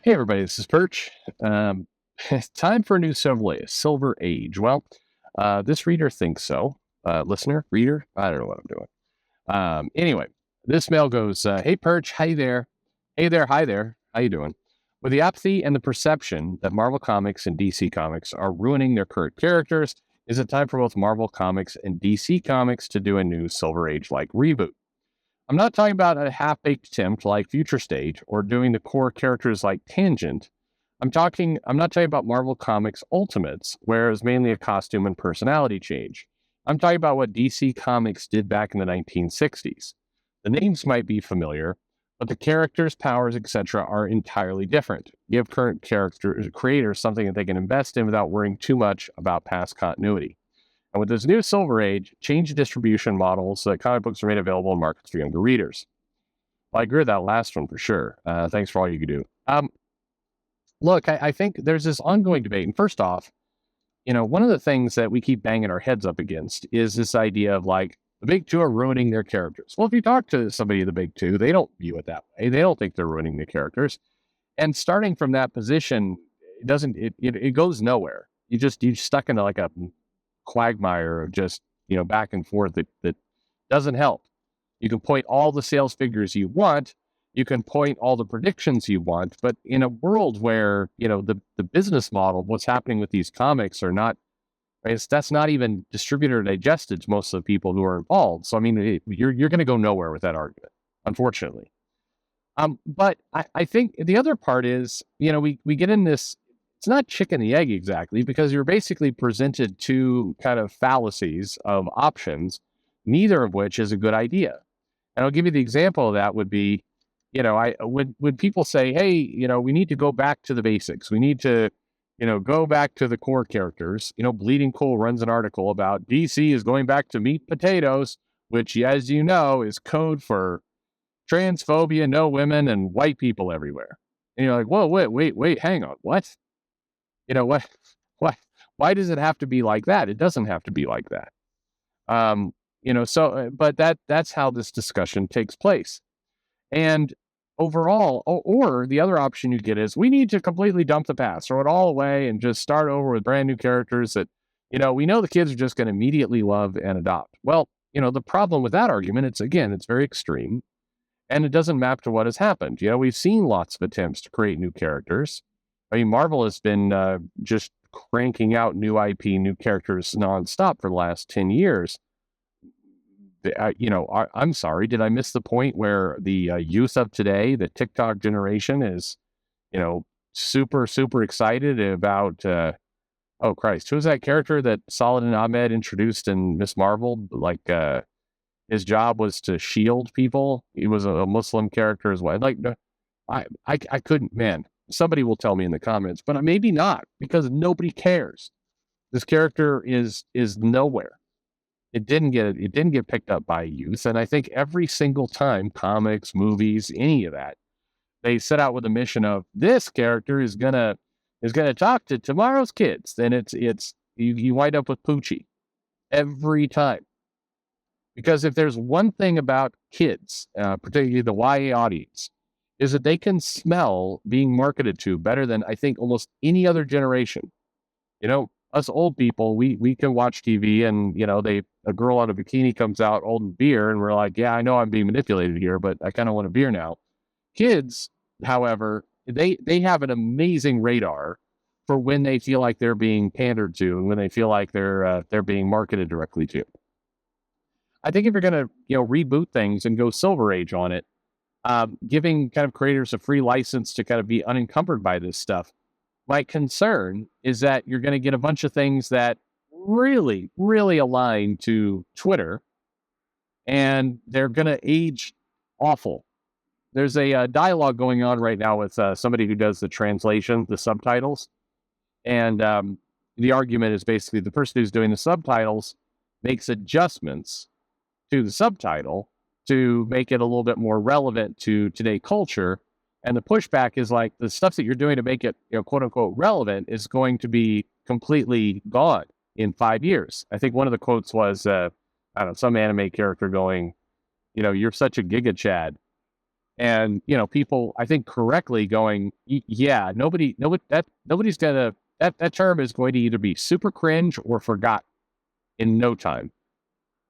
Hey everybody, this is Perch. It's time for a new Silver Age. Well, this reader thinks so. Listener, reader, I don't know what I'm doing. Anyway, this mail goes, "Hey Perch, hi there, hi there, how you doing? With the apathy and the perception that Marvel Comics and DC Comics are ruining their current characters, is it time for both Marvel Comics and DC Comics to do a new Silver Age-like reboot? I'm not talking about a half-baked attempt like Future State or doing the core characters like Tangent. I'm not talking about Marvel Comics Ultimates, where it's mainly a costume and personality change. I'm talking about what DC Comics did back in the 1960s. The names might be familiar, but the characters, powers, etc. are entirely different. Give current creators something that they can invest in without worrying too much about past continuity. And with this new Silver Age, change the distribution models so that comic books are made available in markets for younger readers. Well, I agree with that last one for sure. Thanks for all you can do. Look, I think there's this ongoing debate. And first off, one of the things that we keep banging our heads up against is this idea of like the big two are ruining their characters. Well, if you talk to somebody of the big two, they don't view it that way. They don't think they're ruining the characters. And starting from that position, it goes nowhere. You're stuck into like a quagmire of just back and forth that doesn't help. You can point all the sales figures you want, you can point all the predictions you want, but in a world where the business model of what's happening with these comics are not, that's not even distributor digested to most of the people who are involved. So I mean, you're going to go nowhere with that argument, unfortunately. But I think the other part is, we get in this, it's not chicken and the egg exactly, because you're basically presented two kind of fallacies of options, neither of which is a good idea. And I'll give you the example of that would be, when people say, hey, we need to go back to the basics. We need to, go back to the core characters. Bleeding Cool runs an article about DC is going back to meat potatoes, which, as you know, is code for transphobia, no women, and white people everywhere. And you're like, whoa, wait, hang on, what? What? Why does it have to be like that? It doesn't have to be like that. But that's how this discussion takes place. And overall, or the other option you get is we need to completely dump the past, throw it all away, and just start over with brand new characters that, we know the kids are just going to immediately love and adopt. Well, the problem with that argument, it's very extreme, and it doesn't map to what has happened. We've seen lots of attempts to create new characters. I mean, Marvel has been just cranking out new IP, new characters nonstop for the last 10 years. I'm sorry, did I miss the point where the youth of today, the TikTok generation is, super, super excited about, oh Christ, who's that character that Saladin Ahmed introduced in Miss Marvel? Like, his job was to shield people. He was a Muslim character as well. Like, I couldn't, man, somebody will tell me in the comments, but maybe not, because nobody cares. This character is nowhere. It didn't get picked up by youth. And I think every single time, comics, movies, any of that, they set out with a mission of this character is gonna talk to tomorrow's kids. Then you wind up with Poochie every time. Because if there's one thing about kids, particularly the YA audience, is that they can smell being marketed to better than I think almost any other generation. Us old people, we can watch TV and, a girl on a bikini comes out holding beer and we're like, yeah, I know I'm being manipulated here, but I kind of want a beer now. Kids, however, they have an amazing radar for when they feel like they're being pandered to and when they feel like they're being marketed directly to. I think if you're going to, reboot things and go Silver Age on it, giving kind of creators a free license to kind of be unencumbered by this stuff, my concern is that you're going to get a bunch of things that really, really align to Twitter, and they're going to age awful. There's a dialogue going on right now with somebody who does the translation, the subtitles, and the argument is basically the person who's doing the subtitles makes adjustments to the subtitle to make it a little bit more relevant to today's culture. And the pushback is like the stuff that you're doing to make it, quote unquote, relevant is going to be completely gone in 5 years. I think one of the quotes was, I don't know, some anime character going, you're such a Giga Chad. And, people, I think, correctly going, yeah, nobody's gonna, that term is going to either be super cringe or forgot in no time.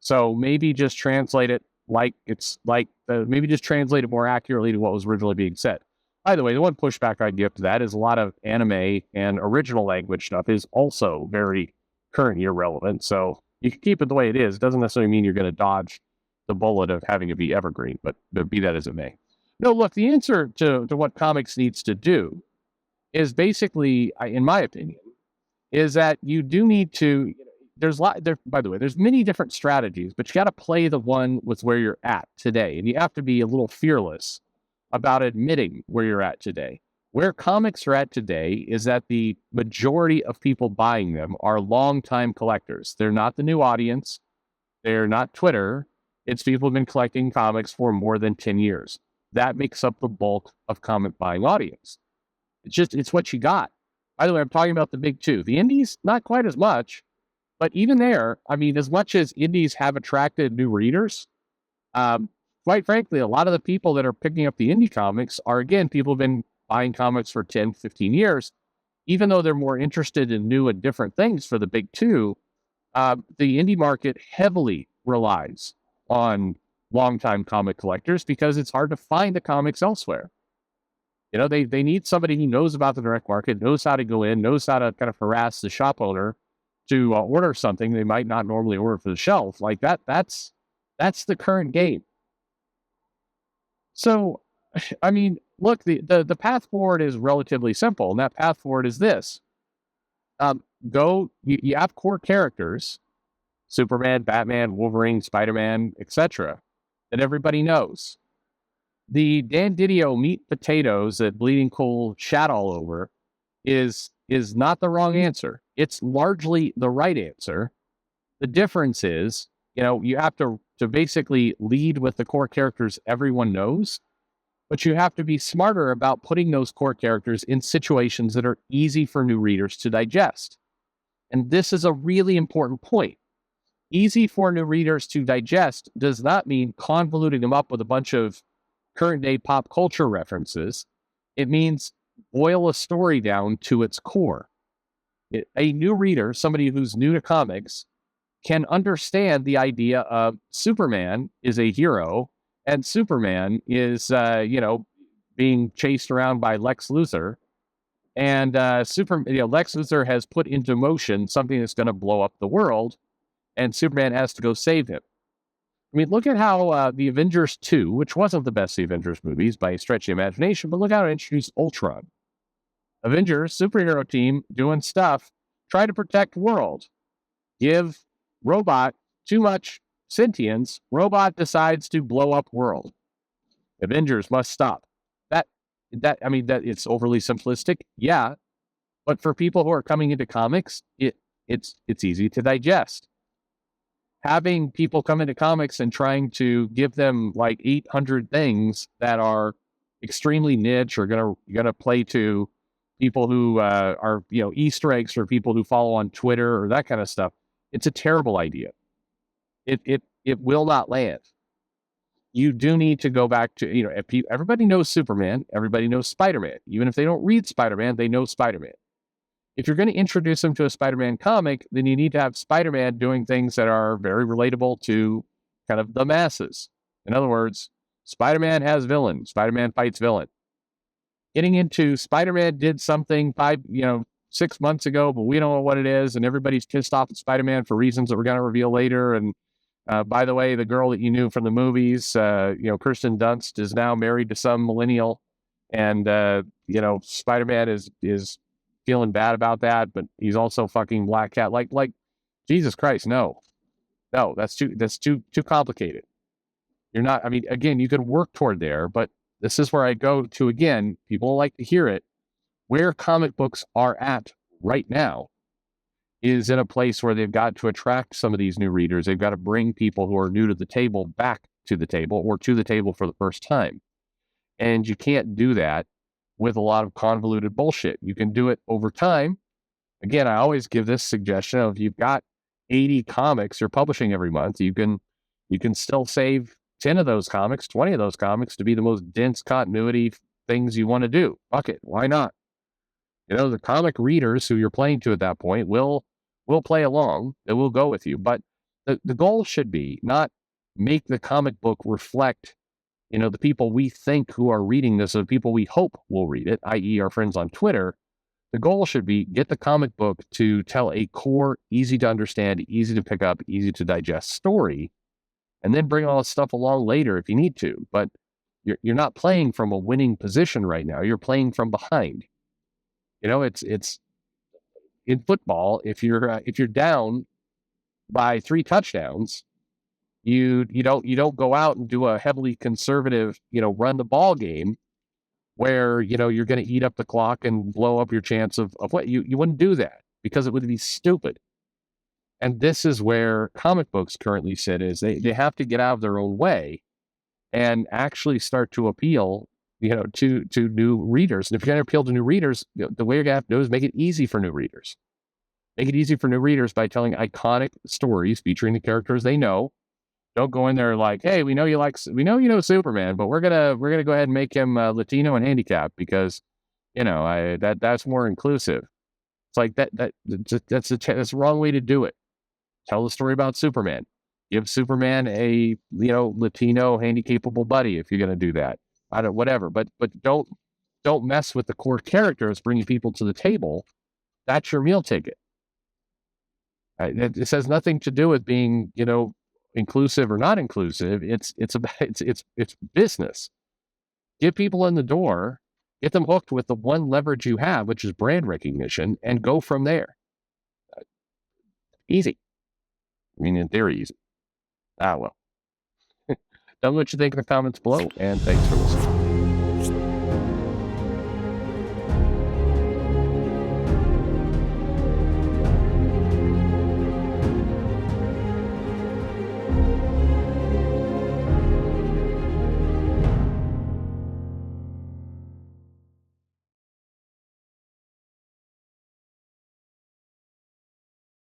So maybe just translate it like it's like, maybe just translate it more accurately to what was originally being said. By the way, the one pushback I'd give to that is a lot of anime and original language stuff is also very current year relevant. So you can keep it the way it is. It doesn't necessarily mean you're going to dodge the bullet of having it be evergreen, but be that as it may. No, look, the answer to what comics needs to do is basically, in my opinion, is that you do need to, there's a lot there, by the way, there's many different strategies, but you got to play the one with where you're at today. And you have to be a little fearless about admitting where you're at today. Where comics are at today is that the majority of people buying them are longtime collectors. They're not the new audience. They're not Twitter. It's people who've been collecting comics for more than 10 years. That makes up the bulk of comic buying audience. It's what you got. By the way, I'm talking about the big two. The indies, not quite as much, but even there, I mean, as much as indies have attracted new readers, quite frankly, a lot of the people that are picking up the indie comics are, again, people who've been buying comics for 10, 15 years. Even though they're more interested in new and different things for the big two, the indie market heavily relies on longtime comic collectors because it's hard to find the comics elsewhere. They need somebody who knows about the direct market, knows how to go in, knows how to kind of harass the shop owner to order something they might not normally order for the shelf. Like that's the current game. So, I mean, look, the path forward is relatively simple, and that path forward is this. You have core characters, Superman, Batman, Wolverine, Spider-Man, etc., that everybody knows. The Dan Didio meat potatoes that Bleeding Cool shat all over is not the wrong answer. It's largely the right answer. The difference is, you have to basically lead with the core characters everyone knows, but you have to be smarter about putting those core characters in situations that are easy for new readers to digest. And this is a really important point. Easy for new readers to digest does not mean convoluting them up with a bunch of current day pop culture references. It means boil a story down to its core. A new reader, somebody who's new to comics, can understand the idea of Superman is a hero and Superman is, being chased around by Lex Luthor. And Lex Luthor has put into motion something that's going to blow up the world, and Superman has to go save him. I mean, look at how the Avengers 2, which wasn't the best of the Avengers movies by a stretch of the imagination, but look how it introduced Ultron. Avengers, superhero team, doing stuff, try to protect world. Give robot too much sentience, robot decides to blow up world. Avengers must stop. That it's overly simplistic, yeah, but for people who are coming into comics, it's easy to digest. Having people come into comics and trying to give them like 800 things that are extremely niche or gonna play to people who are Easter eggs for people who follow on Twitter or that kind of stuff, it's a terrible idea. It will not land. You do need to go back to everybody knows Superman, everybody knows Spider-Man. Even if they don't read Spider-Man, they know Spider-Man. If you're going to introduce them to a Spider-Man comic, then you need to have Spider-Man doing things that are very relatable to kind of the masses. In other words, Spider-Man has villain. Spider-Man fights villain. Getting into Spider-Man did something 6 months ago, but we don't know what it is, and everybody's pissed off at Spider-Man for reasons that we're going to reveal later. And by the way, the girl that you knew from the movies, Kirsten Dunst, is now married to some millennial, and Spider-Man is feeling bad about that, but he's also fucking Black Cat. Like Jesus Christ, no, that's too complicated. You're not. I mean, again, you could work toward there, but this is where I go to again. People like to hear it. Where comic books are at right now is in a place where they've got to attract some of these new readers. They've got to bring people who are new to the table back to the table or to the table for the first time. And you can't do that with a lot of convoluted bullshit. You can do it over time. Again, I always give this suggestion of you've got 80 comics you're publishing every month. You can still save 10 of those comics, 20 of those comics to be the most dense continuity things you want to do. Fuck it. Why not? The comic readers who you're playing to at that point will play along. They will go with you. But the goal should be not make the comic book reflect, the people we think who are reading this, or the people we hope will read it, i.e. our friends on Twitter. The goal should be get the comic book to tell a core, easy to understand, easy to pick up, easy to digest story, and then bring all this stuff along later if you need to. But you're not playing from a winning position right now. You're playing from behind. It's in football. If you're down by 3 touchdowns, you don't go out and do a heavily conservative, run the ball game where, you're going to eat up the clock and blow up your chance of what you wouldn't do that, because it would be stupid. And this is where comic books currently sit, is they have to get out of their own way and actually start to appeal, to new readers. And if you're going to appeal to new readers, the way you're going to have to do is make it easy for new readers. Make it easy for new readers by telling iconic stories featuring the characters they know. Don't go in there like, hey, we know you know Superman, but we're gonna go ahead and make him Latino and handicapped because, that's more inclusive. It's like that's the wrong way to do it. Tell the story about Superman. Give Superman a Latino handicappable buddy if you're gonna do that. Whatever, but don't mess with the core characters bringing people to the table. That's your meal ticket. This has nothing to do with being inclusive or not inclusive. It's business. Get people in the door, get them hooked with the one leverage you have, which is brand recognition, and go from there. Easy. I mean, in theory, easy. Well. Tell me what you think in the comments below, and thanks for listening.